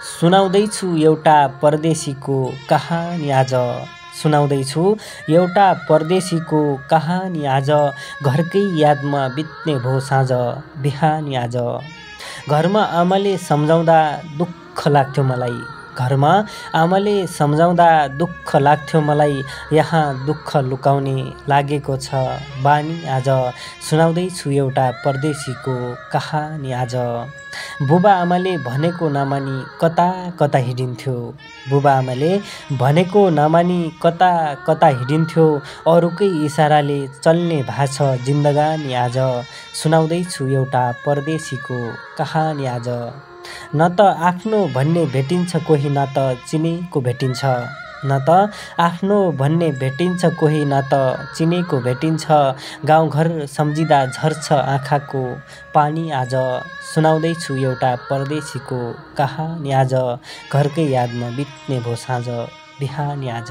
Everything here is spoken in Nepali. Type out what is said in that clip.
सुनाउँदैछु एउटा परदेशीको कहानी आज। सुनाउँदैछु एउटा परदेशीको कहानी आज। घरकै यादमा बित्ने भो साँझ बिहानी आज। घरमा आमाले सम्झाउँदा दुःख लाग्थ्यो मलाई। घरमा आमाले सम्झाउँदा दुःख लाग्थ्यो मलाई। यहाँ दुःख लुकाउने लागेको छ बानी आज। सुनाउँदैछु एउटा परदेशीको कहानी आज। बुबा आमाले भनेको नमानी कता कता हिँडिन्थ्यो। बुबा आमाले भनेको नमानी कता कता हिँडिन्थ्यो। अरूकै इसाराले चल्ने भाछ जिन्दगानी आज। सुनाउँदैछु एउटा परदेशीको कहानी आज। न त आफ्नो भन्ने भेटिन्छ कोही न त चिनेको भेटिन्छ। न त आफ्नो भन्ने भेटिन्छ कोही न त चिनेको भेटिन्छ। गाउँघर सम्झिँदा झर्छ आँखाको पानी आज। सुनाउँदैछु एउटा परदेशीको कहानी आज। घरकै यादमा बित्ने भो साँझ बिहानी आज।